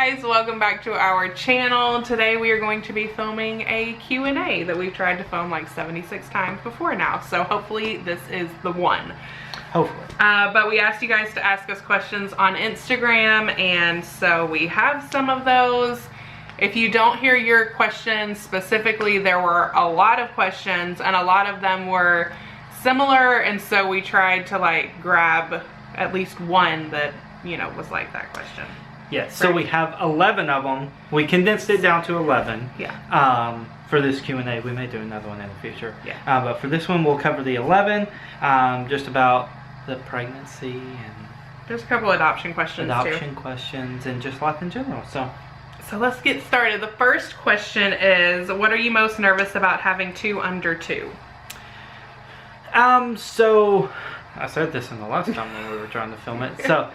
guys, welcome back to our channel. Today we are going to be filming a Q&A that we've tried to film like 76 times before now, so hopefully this is the one. Hopefully. But we asked you guys to ask us questions on Instagram, and so we have some of those. If you don't hear your questions specifically, there were a lot of questions and a lot of them were similar, and so we tried to like grab at least one that, you know, was like that question. Yes, so we have 11 of them. We condensed it down to 11. Yeah. For this Q&A, we may do another one in the future. Yeah. But for this one, we'll cover the 11, just about the pregnancy and there's a couple adoption questions questions and just life in general. So let's get started. The first question is, what are you most nervous about having two under two? So I said this in the last time when we were trying to film it. So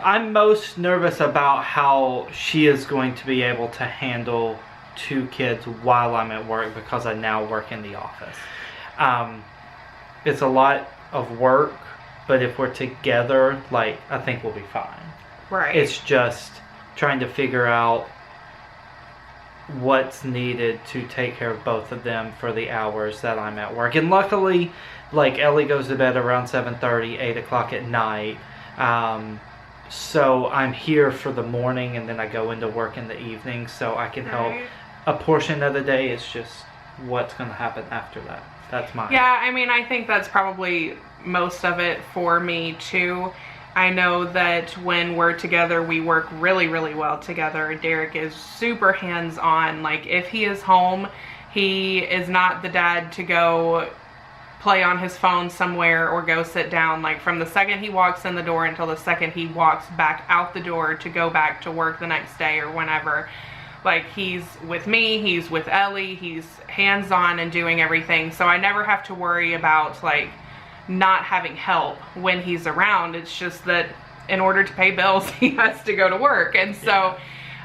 I'm most nervous about how she is going to be able to handle two kids while I'm at work, because I now work in the office. It's a lot of work, but if we're together, like, I think we'll be fine. Right. It's just trying to figure out what's needed to take care of both of them for the hours that I'm at work. And luckily, like, Ellie goes to bed around 7:30, 8 o'clock at night. So I'm here for the morning, and then I go into work in the evening, so I can help a portion of the day. It's just what's going to happen after that. That's mine. Yeah, I mean, I think that's probably most of it for me too. I know that when we're together, we work really, really well together. Derek is super hands-on. Like, if he is home, he is not the dad to go play on his phone somewhere or go sit down. Like, from the second he walks in the door until the second he walks back out the door to go back to work the next day or whenever, like, he's with me, he's with Ellie, he's hands-on and doing everything. So I never have to worry about like not having help when he's around. It's just that in order to pay bills, he has to go to work. And so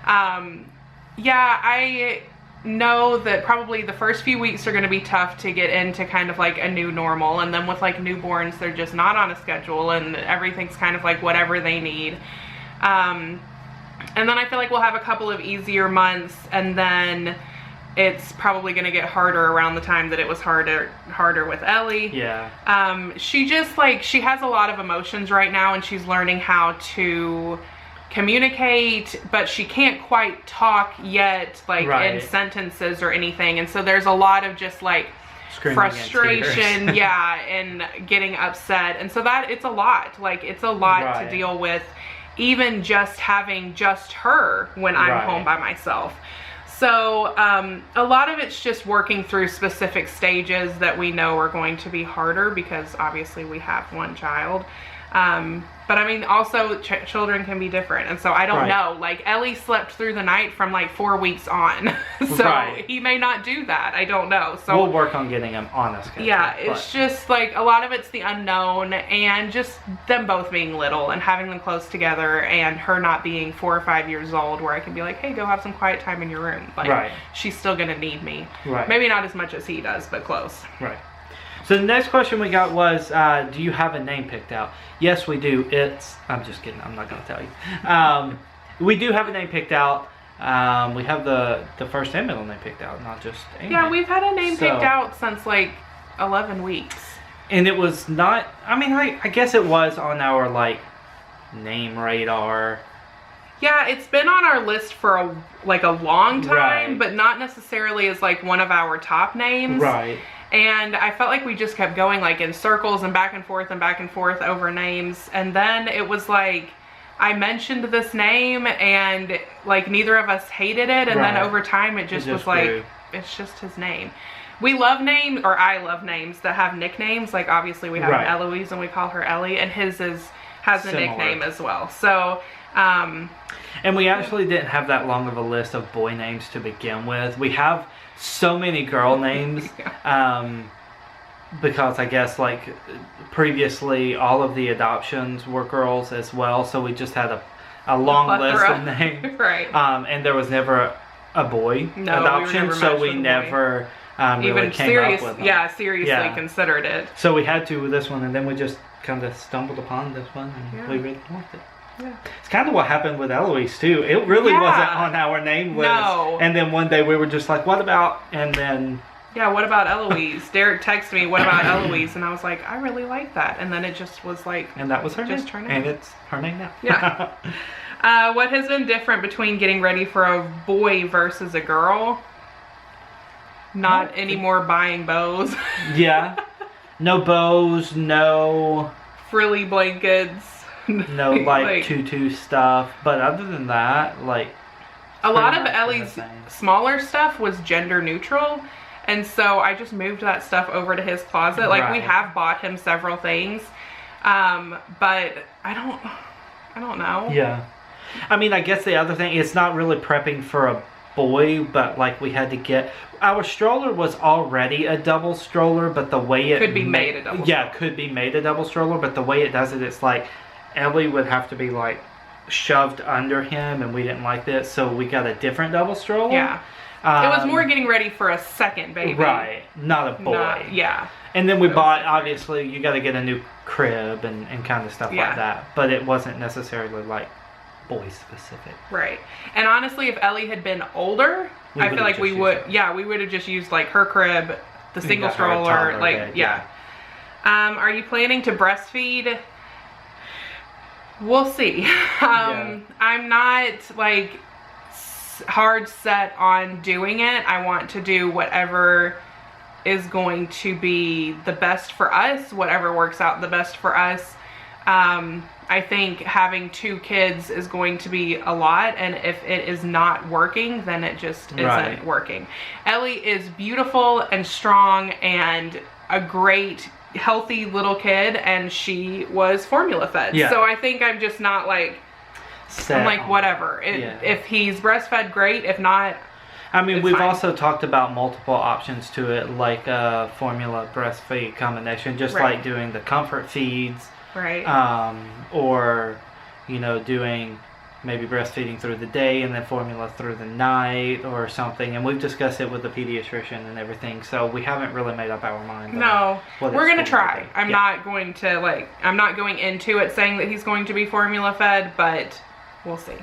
yeah, I know that probably the first few weeks are going to be tough to get into kind of like a new normal, and then with like newborns, they're just not on a schedule and everything's kind of like whatever they need. And then I feel like we'll have a couple of easier months, and then it's probably going to get harder around the time that it was harder with Ellie. Yeah. She just like, she has a lot of emotions right now, and she's learning how to communicate, but she can't quite talk yet, like in sentences or anything. And so there's a lot of just like screaming frustration, yeah, and getting upset. And so that, it's a lot. Like, it's a lot to deal with, even just having just her when I'm home by myself. So a lot of it's just working through specific stages that we know are going to be harder, because obviously we have one child. But I mean, also children can be different. And so I don't know, like, Ellie slept through the night from like 4 weeks on. So he may not do that. I don't know. So we'll work on getting him on a schedule. Yeah, it's just like a lot of it's the unknown, and just them both being little and having them close together, and her not being 4 or 5 years old where I can be like, hey, go have some quiet time in your room. Like, she's still gonna need me. Maybe not as much as he does, but close. So the next question we got was, do you have a name picked out? Yes, we do. I'm just kidding. I'm not going to tell you. We do have a name picked out. We have the first and middle name picked out, not just a Yeah, name. we've had a name picked out since like 11 weeks. And it was not, I mean, I guess it was on our like name radar. Yeah, it's been on our list for a long time, but not necessarily as like one of our top names. And I felt like we just kept going like in circles and back and forth over names. And then it was like, I mentioned this name and like neither of us hated it. And then over time it just was like, it's just his name. We love names, or I love names that have nicknames. Like, obviously we have Eloise and we call her Ellie, and his has a nickname as well. So, and we actually didn't have that long of a list of boy names to begin with. We have so many girl names, because I guess like previously all of the adoptions were girls as well, so we just had a long list of names. And there was never a boy adoption, so we never really came up with them. Seriously considered it. So we had to with this one, and then we just kind of stumbled upon this one, and we really liked it. Yeah. It's kind of what happened with Eloise too. It really wasn't on our name list. No. And then one day we were just like, what about? And then... Yeah, what about Eloise? Derek texted me, what about Eloise? And I was like, I really like that. And then it just was like... And that was her just name. Her name. And it's her name now. Yeah. What has been different between getting ready for a boy versus a girl? Not anymore buying bows. Yeah. No bows, no... frilly blankets. No, like tutu stuff. But other than that, like... A lot of Ellie's smaller stuff was gender neutral. And so I just moved that stuff over to his closet. Like, we have bought him several things. But I don't know. Yeah. I mean, I guess the other thing, it's not really prepping for a boy, but like we had to get... Our stroller was already a double stroller, but the way it... Could be made a double stroller. Yeah, could be made a double stroller, but the way it does it, it's like Ellie would have to be like shoved under him, and we didn't like this, so we got a different double stroller. Yeah. It was more getting ready for a second baby. Right. Not a boy. Yeah. And then we bought, obviously, you got to get a new crib and kind of stuff like that. But it wasn't necessarily like boy specific. Right. And honestly, if Ellie had been older, I feel like we would have just used like her crib, the single stroller, like, bed, yeah. Are you planning to breastfeed? We'll see. I'm not like hard set on doing it. I want to do whatever is going to be the best for us, whatever works out the best for us. I think having 2 kids is going to be a lot, and if it is not working, then it just isn't working. Ellie is beautiful and strong and a great healthy little kid, and she was formula fed. So I think I'm just not like I'm like, whatever. If he's breastfed, great. If not, I mean, we've also talked about multiple options to it, like a formula breastfeed combination, just like doing the comfort feeds. Right. Or, you know, doing maybe breastfeeding through the day and then formula through the night or something. And we've discussed it with the pediatrician and everything, so we haven't really made up our mind. No, we're going to try. I'm not going to, like, I'm not going into it saying that he's going to be formula fed, but we'll see.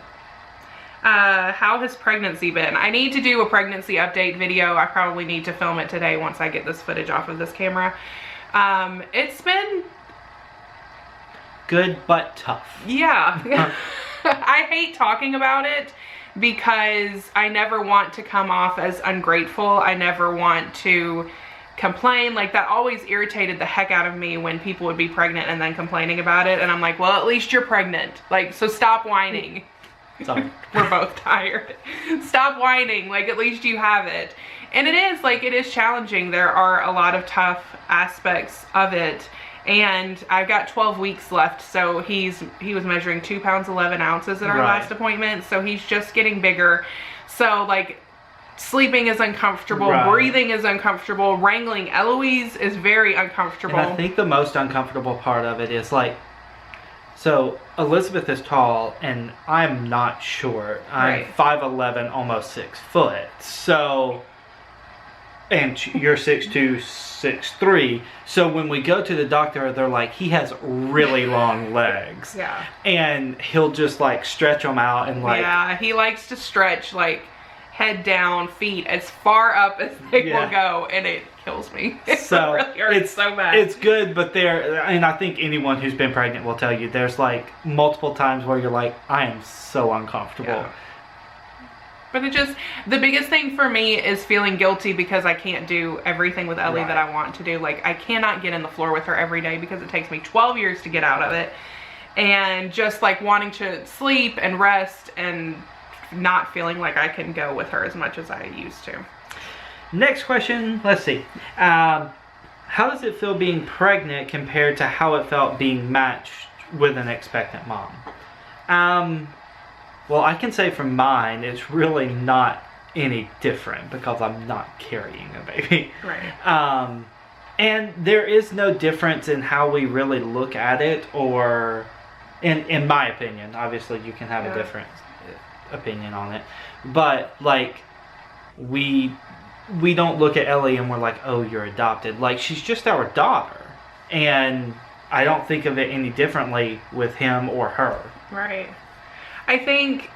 How has pregnancy been? I need to do a pregnancy update video. I probably need to film it today once I get this footage off of this camera. It's been good but tough. Yeah. I hate talking about it because I never want to come off as ungrateful. I never want to complain. Like, that always irritated the heck out of me when people would be pregnant and then complaining about it. And I'm like, well, at least you're pregnant. Like, so stop whining. Sorry. We're both tired. Stop whining. Like, at least you have it. And it is, like, it is challenging. There are a lot of tough aspects of it. And I've got 12 weeks left, so he was measuring 2 pounds 11 ounces at our last appointment, so he's just getting bigger. So, like, sleeping is uncomfortable, breathing is uncomfortable, wrangling Eloise is very uncomfortable. And I think the most uncomfortable part of it is, like, so Elizabeth is tall, and I'm not short. I'm 5'11", almost 6 foot. So, and you're 6'2", 6'3". So when we go to the doctor, they're like, he has really long legs. Yeah. And he'll just like stretch them out and like. Yeah, he likes to stretch like head down, feet as far up as they will go, and it kills me. So it really hurts so bad. It's good, but and I think anyone who's been pregnant will tell you, there's like multiple times where you're like, I am so uncomfortable. Yeah. But it just, the biggest thing for me is feeling guilty because I can't do everything with Ellie that I want to do. Like, I cannot get in the floor with her every day because it takes me 12 years to get out of it. And just like wanting to sleep and rest and not feeling like I can go with her as much as I used to. Next question, let's see. How does it feel being pregnant compared to how it felt being matched with an expectant mom? Well, I can say for mine, it's really not any different because I'm not carrying a baby. Right. And there is no difference in how we really look at it, or, in my opinion. Obviously, you can have a different opinion on it. But, like, we don't look at Ellie and we're like, oh, you're adopted. Like, she's just our daughter. And I don't think of it any differently with him or her. Right. I think,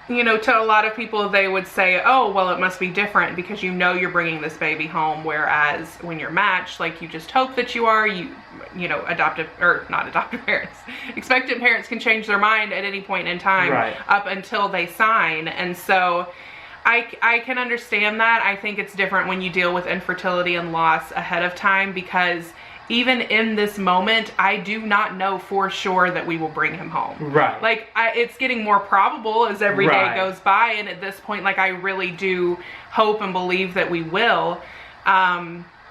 you know, to a lot of people, they would say, oh, well, it must be different because you know you're bringing this baby home, whereas when you're matched, like, you just hope that you are. You know, not adoptive parents, expectant parents can change their mind at any point in time, right, up until they sign. And so I can understand that. I think it's different when you deal with infertility and loss ahead of time, because even in this moment, I do not know for sure that we will bring him home. Right. Like, it's getting more probable as every day goes by, and at this point, like, I really do hope and believe that we will.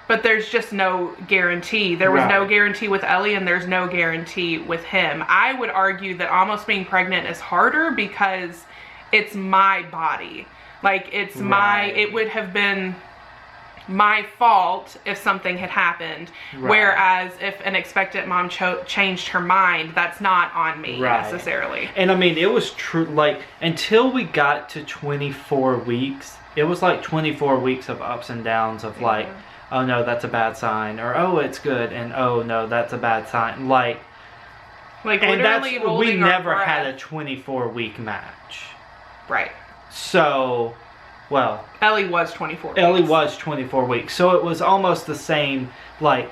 But there's just no guarantee. There was no guarantee with Ellie, and there's no guarantee with him. I would argue that almost being pregnant is harder because it's my body. Like, it's it would have been my fault if something had happened, whereas if an expectant mom changed her mind, that's not on me necessarily. And I mean, it was true, like, until we got to 24 weeks, it was like 24 weeks of ups and downs of like, oh no, that's a bad sign, or oh, it's good, and oh no, that's a bad sign. Like and literally we never had a 24-week match. Right. So, well, Ellie was 24 weeks. Ellie was 24 weeks. So it was almost the same, like,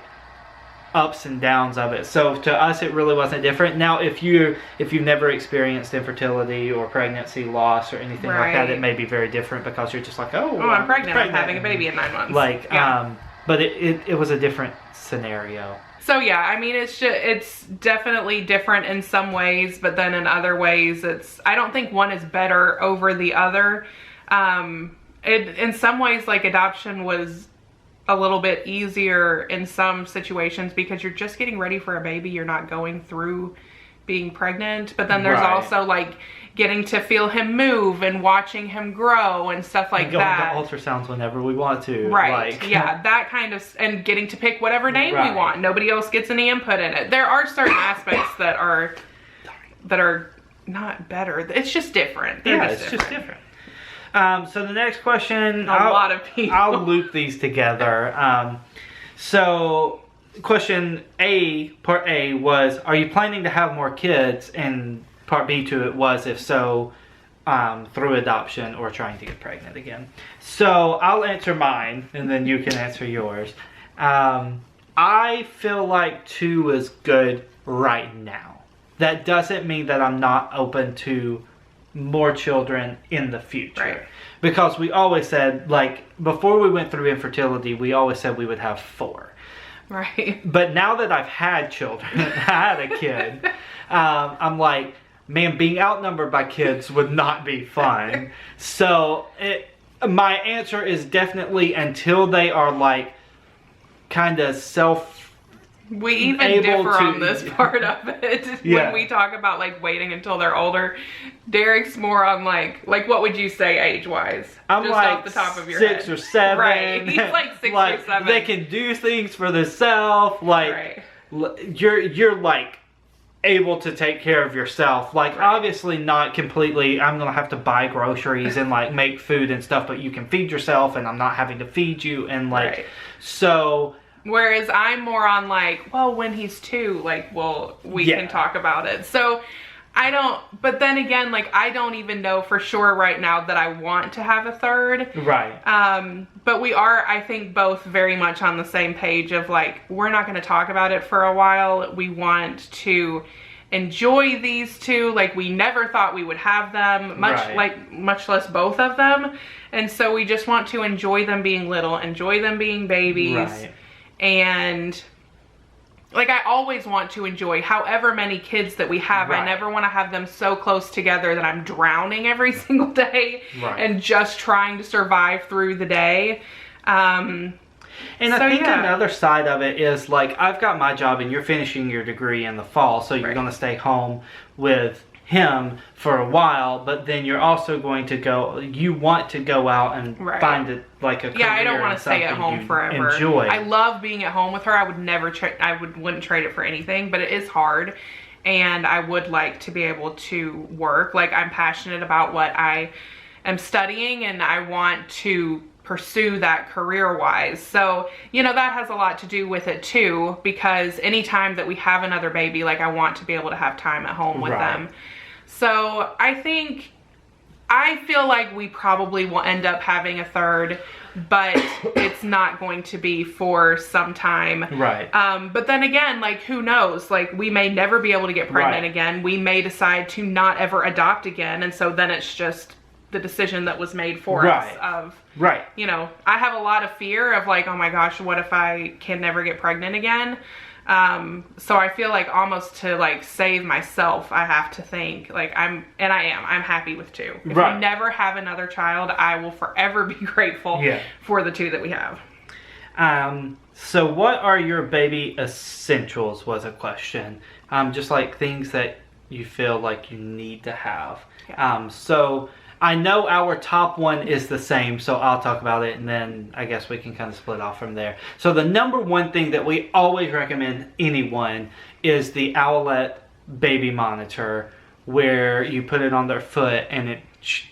ups and downs of it. So to us, it really wasn't different. Now, if you've never experienced infertility or pregnancy loss or anything like that, it may be very different because you're just like, oh, I'm pregnant. I'm having a baby in 9 months. Like, but it was a different scenario. So yeah, I mean, it's definitely different in some ways, but then in other ways, I don't think one is better over the other. In some ways, like, adoption was a little bit easier in some situations because you're just getting ready for a baby. You're not going through being pregnant, but then there's also like getting to feel him move and watching him grow and stuff like that. Going to ultrasounds whenever we want to. Right. Like. Yeah, that kind of, and getting to pick whatever name we want. Nobody else gets any input in it. There are certain aspects that are not better. It's just different. Just different. So the next question, lot of people. I'll loop these together. So question A, part A was, are you planning to have more kids? And part B to it was, if so, through adoption or trying to get pregnant again. So I'll answer mine and then you can answer yours. I feel like 2 is good right now. That doesn't mean that I'm not open to more children in the future. Right. Because we always said, like, before we went through infertility, we always said we would have 4. Right. But now that I've had children, I had a kid, I'm like, man, being outnumbered by kids would not be fun. So my answer is definitely until they are like kind of we even differ on this part of it when we talk about like waiting until they're older. Derek's more on like what would you say age-wise? I'm just like off the top of your 6 head. or 7. Right. He's like 6 or 7. They can do things for themselves. Like you're like able to take care of yourself. Like obviously not completely. I'm gonna have to buy groceries and like make food and stuff, but you can feed yourself, and I'm not having to feed you and like so. Whereas I'm more on like, well, when he's 2, like, well, we can talk about it. So but then again, like, I don't even know for sure right now that I want to have a 3rd. Right. But we are, I think, both very much on the same page of like, we're not going to talk about it for a while. We want to enjoy these 2. Like, we never thought we would have them, much less both of them. And so we just want to enjoy them being little, enjoy them being babies. Right. And like, I always want to enjoy however many kids that we have. I never want to have them so close together that I'm drowning every single day and just trying to survive through the day. And I think another side of it is like, I've got my job and you're finishing your degree in the fall, so you're going to stay home with him for a while, but then you're also going to you want to go out and find it like a career. I don't want to stay at home forever. Enjoy. I love being at home with her. I would never wouldn't trade it for anything, but it is hard, and I would like to be able to work. Like, I'm passionate about what I am studying, and I want to pursue that career-wise. So, you know, that has a lot to do with it too, because anytime that we have another baby, like, I want to be able to have time at home with them. So I feel like we probably will end up having a third, but it's not going to be for some time. Right. But then again, like, who knows? Like, we may never be able to get pregnant again. We may decide to not ever adopt again. And so then it's just the decision that was made for us of, you know, I have a lot of fear of like, oh my gosh, what if I can never get pregnant again? So I feel like almost to like save myself, I have to think like I'm happy with 2. If we never have another child, I will forever be grateful for the 2 that we have. So what are your baby essentials was a question. Just like things that you feel like you need to have. So I know our top one is the same, so I'll talk about it and then I guess we can kind of split off from there. So the number one thing that we always recommend anyone is the Owlet baby monitor, where you put it on their foot and it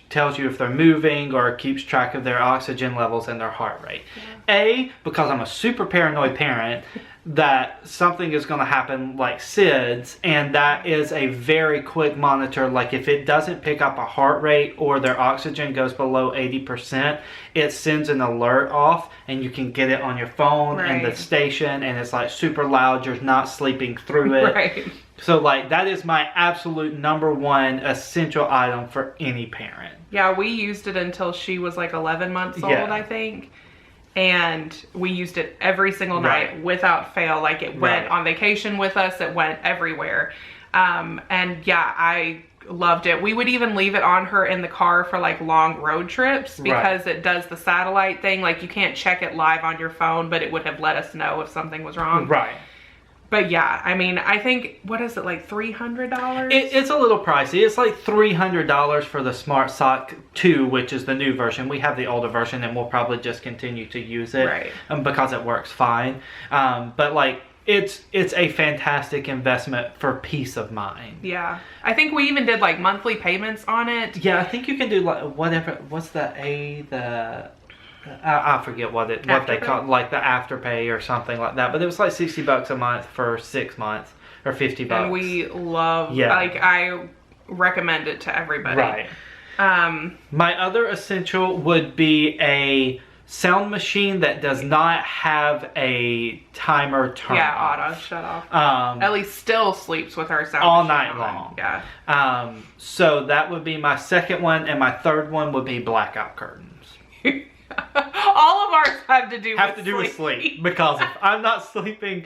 tells you if they're moving or keeps track of their oxygen levels and their heart rate. Because I'm a super paranoid parent, that something is going to happen like SIDS, and that is a very quick monitor. Like if it doesn't pick up a heart rate or their oxygen goes below 80%, it sends an alert off and you can get it on your phone and the station, and it's like super loud. You're not sleeping through it. So like that is my absolute number one essential item for any parent. Yeah, we used it until she was like 11 months old, I think. And we used it every single night without fail. Like it went on vacation with us. It went everywhere. And yeah, I loved it. We would even leave it on her in the car for like long road trips because it does the satellite thing. Like you can't check it live on your phone, but it would have let us know if something was wrong. But yeah, I mean, I think, what is it, like $300? It's a little pricey. It's like $300 for the Smart Sock 2, which is the new version. We have the older version and we'll probably just continue to use it because it works fine. But like, it's a fantastic investment for peace of mind. Yeah. I think we even did like monthly payments on it. Yeah, I think you can do like whatever, what's I forget what they call it, like the Afterpay or something like that. But it was like $60 a month for 6 months or $50. And we love, like I recommend it to everybody. My other essential would be a sound machine that does not have a timer turn off. Auto shut off. Ellie still sleeps with her sound all machine night long. So that would be my second one, and my third one would be blackout curtains. All of ours have to do with sleep, because if I'm not sleeping,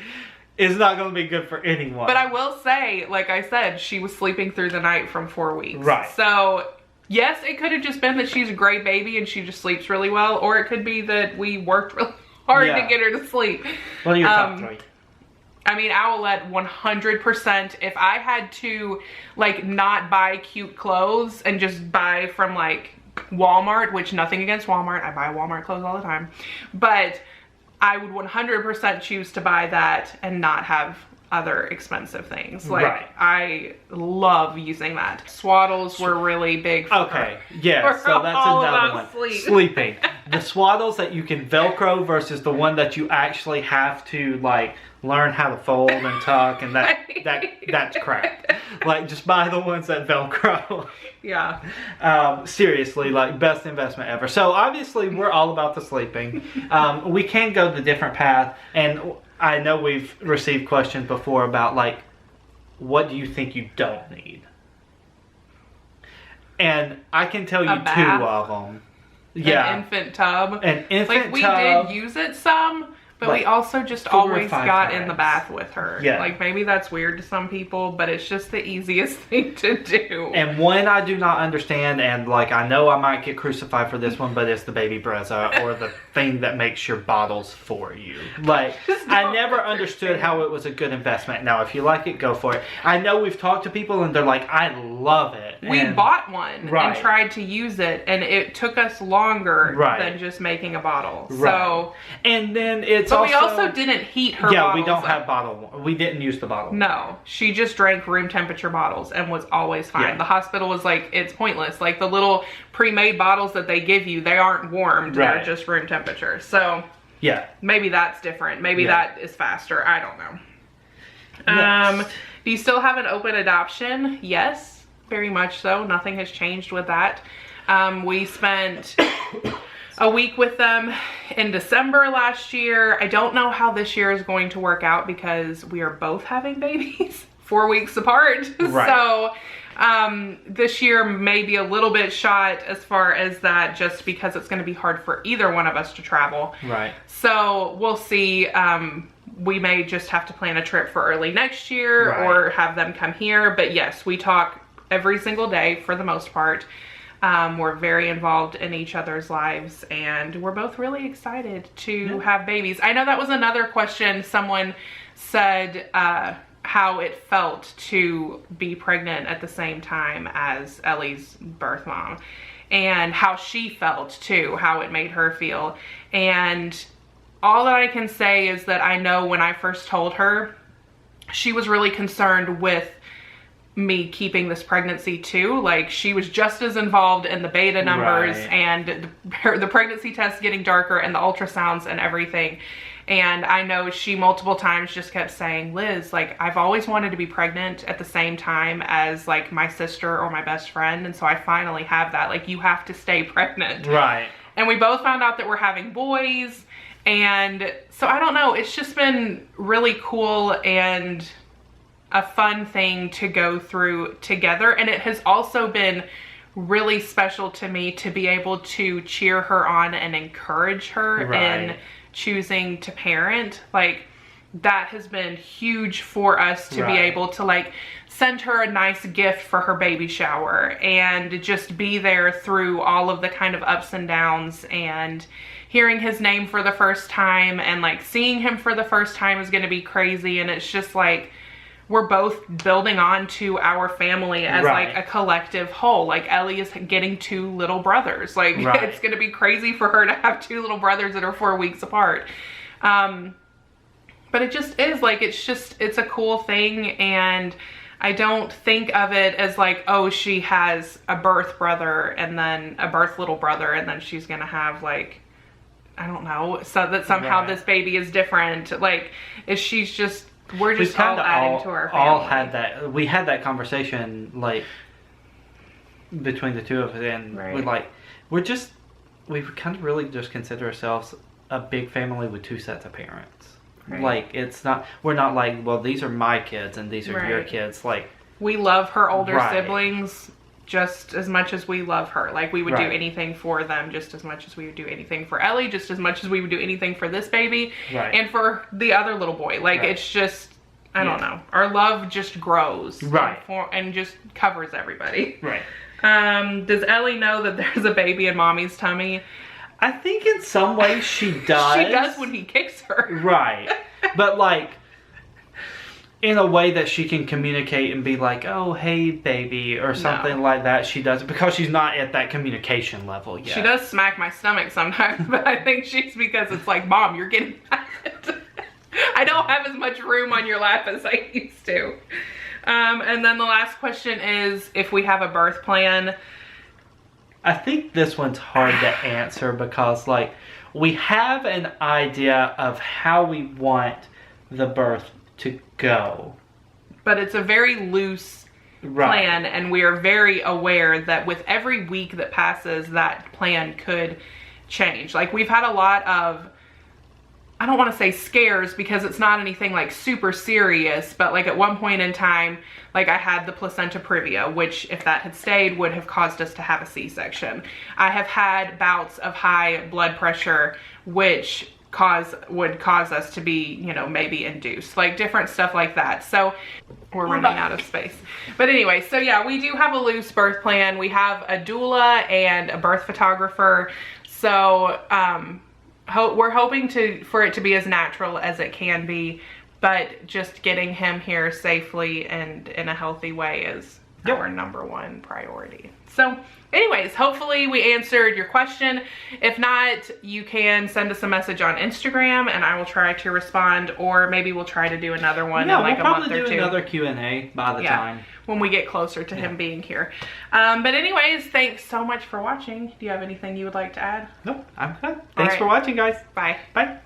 it's not going to be good for anyone. But I will say, like I said, she was sleeping through the night from 4 weeks. So yes, it could have just been that she's a great baby and she just sleeps really well, or it could be that we worked really hard to get her to sleep. What are your top 3? I mean, Owlet 100%. If I had to like not buy cute clothes and just buy from like Walmart, which nothing against Walmart, I buy Walmart clothes all the time, but I would 100% choose to buy that and not have other expensive things. Like I love using that. Swaddles were really big for her. Yeah, so that's another one. Sleeping. The swaddles that you can Velcro versus the one that you actually have to like learn how to fold and tuck, and that's crap. Like just buy the ones that Velcro. Seriously, like best investment ever. So obviously we're all about the sleeping. We can go the different path, and I know we've received questions before about like, what do you think you don't need? And I can tell you 2 of them. An infant tub. An infant tub. Like we did use it some, but we also just always got in the bath with her. Like maybe that's weird to some people, but it's just the easiest thing to do. And one I do not understand, and like I know I might get crucified for this one, but it's the baby Brezza, or the thing that makes your bottles for you. Like I never understood how it was a good investment. Now if you like it, go for it. I know we've talked to people and they're like, I love it. We bought one and tried to use it, and it took us longer than just making a bottle. So and then it's we also didn't heat her bottles. We don't have bottle. We didn't use the bottle. No, she just drank room temperature bottles and was always fine. The hospital was like, it's pointless. Like the little pre-made bottles that they give you, they aren't warmed. They're just room temperature. So maybe that's different. Maybe that is faster. I don't know. Do you still have an open adoption? Yes. very much so. Nothing has changed with that. We spent a week with them in December last year. I don't know how this year is going to work out because we are both having babies 4 weeks apart. Right. So this year may be a little bit shot as far as that, just because it's going to be hard for either one of us to travel. Right. So we'll see. We may just have to plan a trip for early next year, right, or have them come here. But yes, we talk every single day for the most part. We're very involved in each other's lives, and we're both really excited to have babies. I know that was another question. Someone said how it felt to be pregnant at the same time as Ellie's birth mom, and how she felt too, how it made her feel. And all that I can say is that I know when I first told her, she was really concerned with me keeping this pregnancy too. Like, she was just as involved in the beta numbers, right, and the pregnancy tests getting darker and the ultrasounds and everything. And I know she multiple times just kept saying, Liz, like, I've always wanted to be pregnant at the same time as like my sister or my best friend, and so I finally have that. Like, you have to stay pregnant. Right. And we both found out that we're having boys. And so I don't know, it's just been really cool and a fun thing to go through together. And it has also been really special to me to be able to cheer her on and encourage her, right, in choosing to parent. Like, that has been huge for us to, right, be able to like send her a nice gift for her baby shower and just be there through all of the kind of ups and downs, and hearing his name for the first time and like seeing him for the first time is going to be crazy. And it's just like, we're both building on to our family as, right, like a collective whole. Like, Ellie is getting 2 little brothers. Like, right, it's going to be crazy for her to have 2 little brothers that are 4 weeks apart. But it just is like, it's a cool thing. And I don't think of it as like, oh, she has a birth brother and then a birth little brother, and then she's going to have like, I don't know, so that somehow, right, this baby is different. Like, she's just, we're just all adding to our family. We had that conversation like between the two of us, and right, we kind of really just consider ourselves a big family with 2 sets of parents. Right. Like, we're not like, well, these are my kids and these are, right, your kids. Like, we love her older, right, siblings just as much as we love her. Like, we would, right, do anything for them just as much as we would do anything for Ellie, just as much as we would do anything for this baby, right, and for the other little boy. Like, right, it's just, I don't know. Our love just grows, right, and just covers everybody. Right. Does Ellie know that there's a baby in mommy's tummy? I think in some ways she does. She does when he kicks her. Right. But like, in a way that she can communicate and be like, oh, hey, baby, or something like that. She does, because she's not at that communication level yet. She does smack my stomach sometimes, but I think she's, because it's like, Mom, you're getting fat. I don't have as much room on your lap as I used to. And then the last question is if we have a birth plan. I think this one's hard to answer because, like, we have an idea of how we want the birth to go. But it's a very loose, right, plan, and we are very aware that with every week that passes, that plan could change. Like, we've had a lot of, I don't want to say scares because it's not anything like super serious, but like at one point in time, like I had the placenta previa, which if that had stayed would have caused us to have a C-section. I have had bouts of high blood pressure, which would cause us to be, you know, maybe induced, like different stuff like that. So we're running out of space. But anyway, so yeah, we do have a loose birth plan. We have a doula and a birth photographer. So, we're hoping for it to be as natural as it can be, but just getting him here safely and in a healthy way is our #1 priority. So anyways, hopefully we answered your question. If not, you can send us a message on Instagram and I will try to respond, or maybe we'll try to do another one in like a month or 2. We'll probably do another Q&A by the time. When we get closer to him being here. But anyways, thanks so much for watching. Do you have anything you would like to add? Nope, I'm good. Thanks for watching, guys. Bye. Bye.